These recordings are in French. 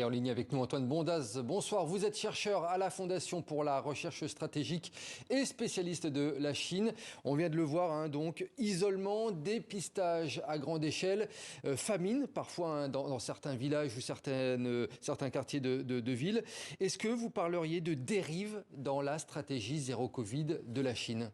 Et en ligne avec nous, Antoine Bondaz. Bonsoir, vous êtes chercheur à la Fondation pour la recherche stratégique et spécialiste de la Chine. On vient de le voir, donc isolement, dépistage à grande échelle, famine parfois dans certains villages ou certains quartiers de villes. Est-ce que vous parleriez de dérive dans la stratégie zéro Covid de la Chine ?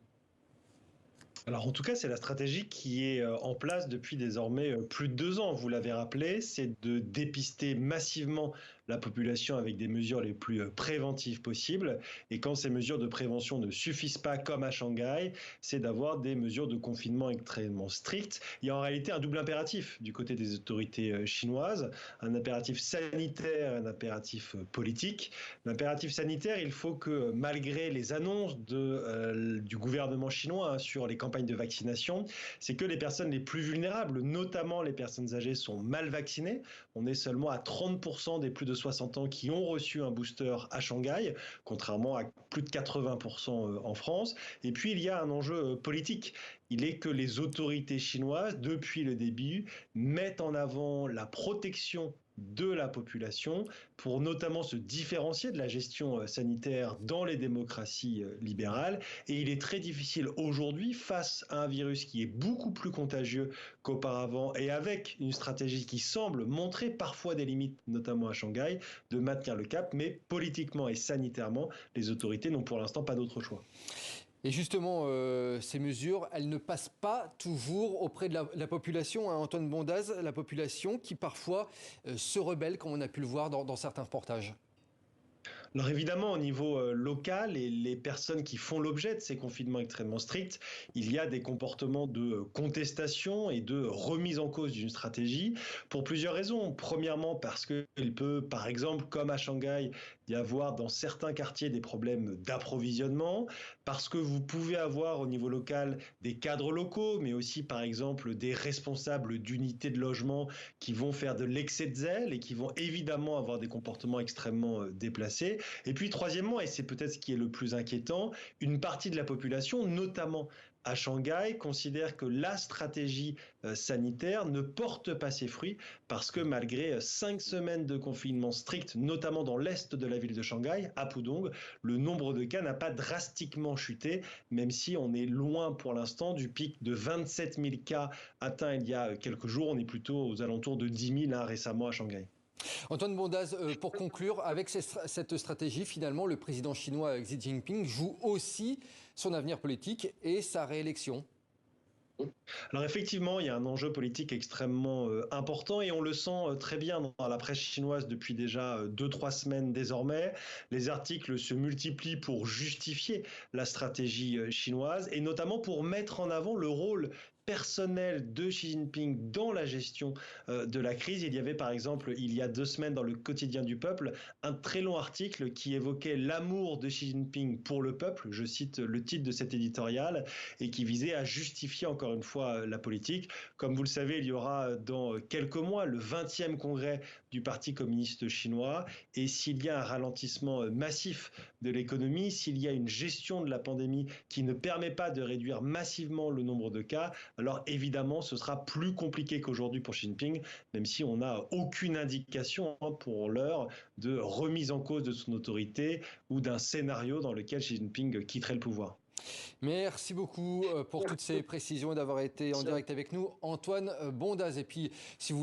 Alors en tout cas, c'est la stratégie qui est en place depuis désormais plus de 2 ans. Vous l'avez rappelé, c'est de dépister massivement la population avec des mesures les plus préventives possibles. Et quand ces mesures de prévention ne suffisent pas, comme à Shanghai, c'est d'avoir des mesures de confinement extrêmement strictes. Il y a en réalité un double impératif du côté des autorités chinoises, un impératif sanitaire, un impératif politique. L'impératif sanitaire, il faut que malgré les annonces du gouvernement chinois sur les campagnes de vaccination, c'est que les personnes les plus vulnérables, notamment les personnes âgées, sont mal vaccinées. On est seulement à 30% des plus de 60 ans qui ont reçu un booster à Shanghai, contrairement à plus de 80% en France. Et puis, il y a un enjeu politique. Il est que les autorités chinoises, depuis le début, mettent en avant la protection de la population pour notamment se différencier de la gestion sanitaire dans les démocraties libérales. Et il est très difficile aujourd'hui, face à un virus qui est beaucoup plus contagieux qu'auparavant et avec une stratégie qui semble montrer parfois des limites, notamment à Shanghai, de maintenir le cap. Mais politiquement et sanitairement, les autorités n'ont pour l'instant pas d'autre choix. Et justement, ces mesures, elles ne passent pas toujours auprès de la population, Antoine Bondaz, la population qui parfois se rebelle, comme on a pu le voir dans certains reportages. Alors évidemment, au niveau local, et les personnes qui font l'objet de ces confinements extrêmement stricts, il y a des comportements de contestation et de remise en cause d'une stratégie pour plusieurs raisons. Premièrement, parce qu'il peut, par exemple, comme à Shanghai, y avoir dans certains quartiers des problèmes d'approvisionnement, parce que vous pouvez avoir au niveau local des cadres locaux, mais aussi, par exemple, des responsables d'unités de logement qui vont faire de l'excès de zèle et qui vont évidemment avoir des comportements extrêmement déplacés. Et puis troisièmement, et c'est peut-être ce qui est le plus inquiétant, une partie de la population, notamment à Shanghai, considère que la stratégie sanitaire ne porte pas ses fruits parce que malgré 5 semaines de confinement strict, notamment dans l'est de la ville de Shanghai, à Pudong, le nombre de cas n'a pas drastiquement chuté, même si on est loin pour l'instant du pic de 27 000 cas atteints il y a quelques jours. On est plutôt aux alentours de 10 000 récemment à Shanghai. Antoine Bondaz, pour conclure, avec cette stratégie, finalement, le président chinois Xi Jinping joue aussi son avenir politique et sa réélection. Alors effectivement, il y a un enjeu politique extrêmement important et on le sent très bien dans la presse chinoise depuis déjà 2-3 semaines désormais. Les articles se multiplient pour justifier la stratégie chinoise et notamment pour mettre en avant le rôle personnel de Xi Jinping dans la gestion de la crise. Il y avait par exemple, il y a 2 semaines dans le quotidien du peuple, un très long article qui évoquait l'amour de Xi Jinping pour le peuple, je cite le titre de cet éditorial, et qui visait à justifier encore une fois la politique. Comme vous le savez, il y aura dans quelques mois le 20e congrès du Parti communiste chinois, et s'il y a un ralentissement massif de l'économie, s'il y a une gestion de la pandémie qui ne permet pas de réduire massivement le nombre de cas, alors évidemment, ce sera plus compliqué qu'aujourd'hui pour Xi Jinping, même si on n'a aucune indication pour l'heure de remise en cause de son autorité ou d'un scénario dans lequel Xi Jinping quitterait le pouvoir. Merci beaucoup pour toutes ces précisions et d'avoir été en direct avec nous, Antoine Bondaz. Et puis, si vous